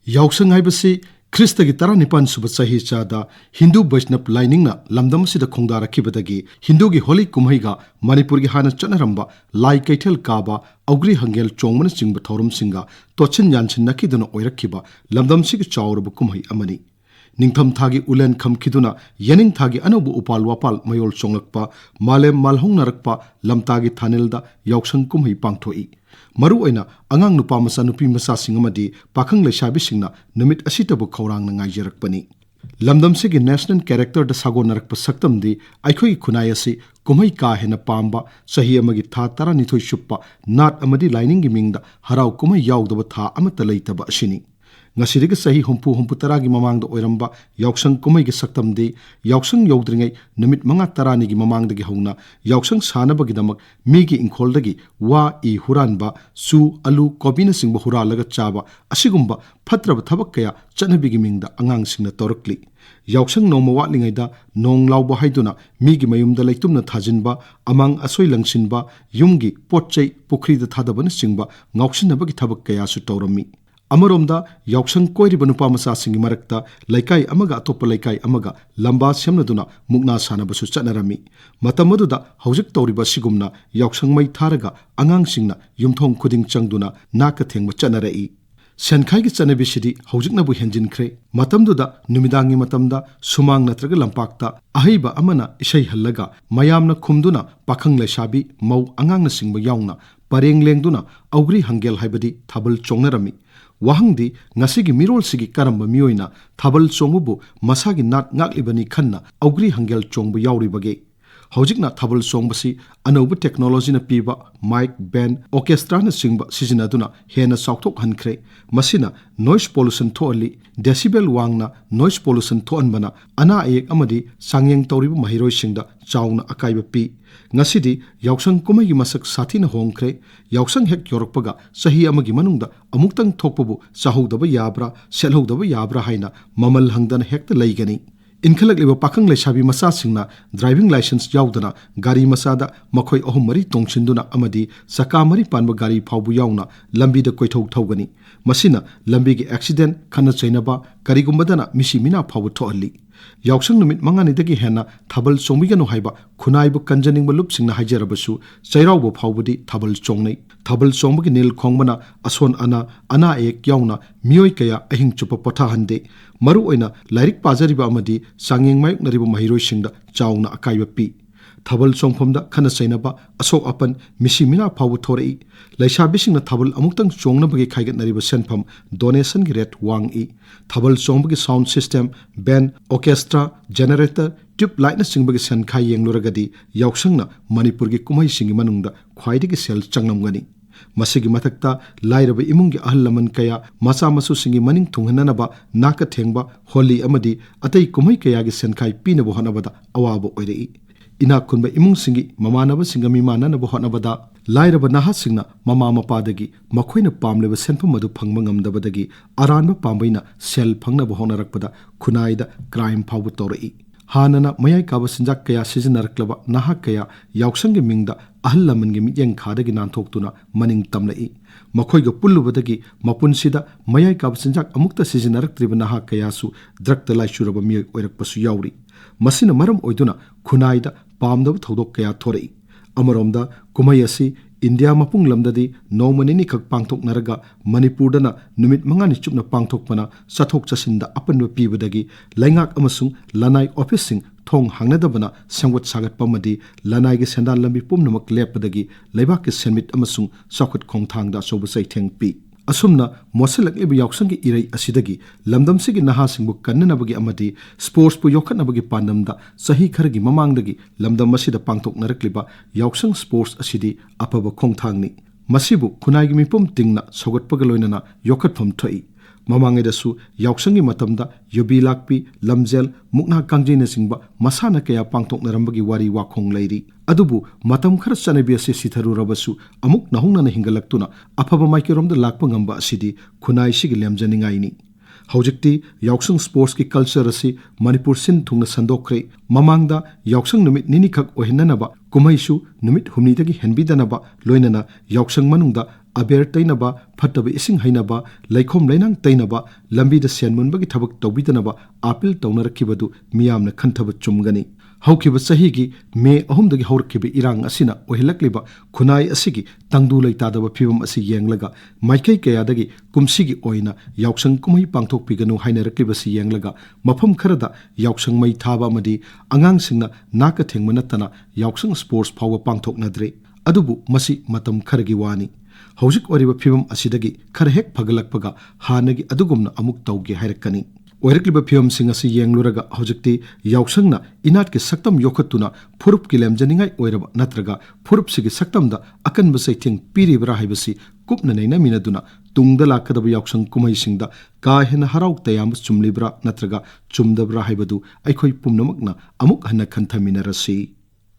Yaoshang haibasi Krista gi tara nipan suba sahi chada Hindu Vaishnava lining na lamdam sida khongdara kibadagi Hindu gi Holi Kumhei ga Manipur gi hana chanaramba lai kaithel kaba augri hangel chongmana chingba thorum singa tochin yanchin nakiduna oirakhiba lamdam sig chawrbu Kumhei amani Ningtham thagi ulen kham khiduna yaning thagi anobu upal wapal mayol chonglakpa malem malhong narakpa lamtagi thanelda Yaoshang Kumhei pangthoi maru oina angang nupa masa nupi masa singamadi pakhang lesabi singna numit asitabu khawrang na ngaijarakpani lamdam sigi national character da sago narakpa saktam di aikhoi khunai asi Kumhei ka hena pamba sahi amagi tha tara nithoi shuppa nat amadi lining gi mingda harau Kumhei yaudaba tha amata leitaba asini Ngasirigi sahi humpu taragi mamangda oiramba Yaoshang Kumhei gi saktam di Yaoshang yaudringai numit manga tarani gi mamangda gi hauna Yaoshang sanabagi damak migi inkholdagi wa I huranba su alu kobina singba huralaga chaba asigumba phatraba thabak kaya chanabi gi mingda angang singna torakli Yaoshang nongma watlingaida nong lawba haiduna migi mayumda leitumna thajinba amang asoi langsinba yumgi potchai pukhri da thadabana singba ngaukshinabagi thabak kaya su tawrami Amaromda Yaoshang koiriba nupa masa singi marakta laikai amaga atopa laikai amaga lamba semnaduna mukna sanabasu chanarami matamaduda haujik tawriba sigumna Yaoshang mai tharaga angang singna yumthong khuding changduna naka thengba chanarai Senkhai gi chanabisidi haujiknabu henjinkhre matamduda numidangi matamda sumang natraga lampakta ahiba amana isai hallaga mayamna khumduna pakhang lesabi mau angang na singba yaungna pareng lengduna augri hangel haibadi thabal chongnarami Wahangdi ngasigi mirol sigi karamba miyoina thabal chongbu masagi nat ngaklibani khanna augri hangel chongbu yauri bage Haujikna thabal songbasi anobu technology na piba mic band orchestra na singba sizinaduna hena sauthok hankre masina noise pollution thoali decibel wangna noise pollution thoanbana ana ek amadi sangyeng tawribu mahiroi singda chauna akaiba pi ngasidi Yaoshang Kumhei gi masak sathina hongkre Yaoshang hek yorokpaga sahi amagi manungda amuktang thokpabu chahodaba yabra selhodaba yabra haina mamal hangdana hekta leigani Inkhalak liba pakhang lesabi masa singna driving license yaudana gari masada makhoi ahum mari tongchinduna amadi saka mari panba gari phaubu yauna lambi da koithau thawgani masina lambi gi accident khana chainaba karigumbadana misi mina phaubu thoali Yaoshang numit mangani dagi hena thabal chongmigano haiba khunaibu kanjaningba lupsingna haijarabasu chairaubo phaubudi thabal chongnai thabal chongbagi nil khongbana ason ana ek yauna mioi kaya ahing chupa potha hande maru oina lairik pajariba amadi sangeng mayuk nariba mahiroi singda chauna akaiba pi thabal chongphomda khana chainaba asok apan misi mina phaubu thorei laisabi singna thabal amuktang chongnabagi khaigat nariba senpham donation gi rate wang I thabal chongbagi sound system band orchestra generator tube light na singbagi senkhai yengluragadi Yaoshang na Manipur gi Kumhei singi manungda khwaidagi sel changnamgani Masigi mathakta lairaba imungi ahal laman kaya masa masu singi maning thunghananaba naka thengba holi amadi atai Kumhei kaya gi senkhai pinabo hanabada awabo oirei ina kunba imung singi mamanaba singami mananaba honabada lairaba naha singna mama mapadagi makhoina pamleba senpham madu phangba ngamdabadagi aranba pambaina sel phangnaba honarakpada Khunnaida crime phaubu torei hanana mayai kaba sinjak kaya sizinaraklaba naha kaya Yaoshang gi mingda ahal laman gi mityeng khadagi nanthokhtuna maning tamlai makhoiga pullubadagi mapunsida mayai kaba sinjak amukta sizinaraktriba naha kaya su drakta laishuraba miyoi oirakpasu yauri masina maram oiduna Khunnaida pamdaba thodok kaya thorei amaromda Kumhei asi India mapung lamdadi nomanini khak pangthok naraga Manipur dana numit mangani chupna pangthokpana sathok chasinda apanwa pibadagi laingak amasung lanai office sing thong hangnadabana sangwat sagat pamadi lanai gi sendal lambi pumnamak lepadagi leibak ki senmit amasung sakhat khongthangda sobasai thengpi asumna mosalakliba Yaoshang gi irei asidagi lamdam sigi naha singbu kannanabagi amadi sports pu yokhatnabagi pandamda sahi khargi mamangdagi lamdam masida pangthok narakliba Yaoshang sports asidi apaba khongthangni masibu Khunai gi mipum tingna sogatpaga loinana yokhatpham thoi mamangedasu Yaoshang gi matamda yobi lakpi lamjel mukna kangjina singba masana kaya pangthok narambagi wari wakhong leiri adubu matam khara chanabi ase sitharu rabasu amuk nahungna na hingalaktuna afaba maikerom da lakpa ngamba asidi Khunai sigi lemjaningai ni Haujikti Yaoshang sports ki culture asi Manipur sin thungna sandokre mamangda Yaoshang numit nini khak ohinanaba Kumhei su numit humni dagi henbidanaba loinana Yaoshang manungda अबेर तैनबा फटब इसिंग हैनबा लैखोम लैनांग तैनबा लंबीदा सेनमुनबगी थबक तौबिदनबा appeal तौनरखिबदु मियामना खंथब चुमगनी हौखिबा सहीगी मे अहुमदगी हौरखिबा इरांग असिना ओहिलक्लिबा खुनाई असिगी तंगदु लैतादबा फिबम असि येंगलगा माइकै कयादगी कुमसिगी ओइना यावशंग कुमहि पांगथोकपिगनु हाइनरक्लिबसि येंगलगा मफम खरदा यावशंग मै थाबा अमदि अंगांगसिंगना नाका थेंगमा नत्तना यावशंग sports फावबा पांगथोकनद्रे अदुबु मसि मतम खरगी वानी हौजिक ओरिबा फिबम असिदगी खर हेक फगलक्पगा हानगी अदुगुमना अमुक तौगे हाइरक्कनी ओइरक्लिबा फिबम सिंग असि येंगलुरगा हौजिकति यावशंगना इनाट के सक्तम योखतुना फुरुप की लेमजनिंगाई ओइरबा नत्रगा फुरुप सिगी सक्तमदा अकनबा सैथिंग पीरिबरा हाइबसि कुपना नैना मिनदुना तुंगदा लाकदबा यावशंग कुमैसिंगदा का हेना हराउ तयाम चुमलिब्रा नत्रगा चुमदब्रा हाइबदु अइखोइ पुमनमकना अमुक हन्ना खंथमिनरसि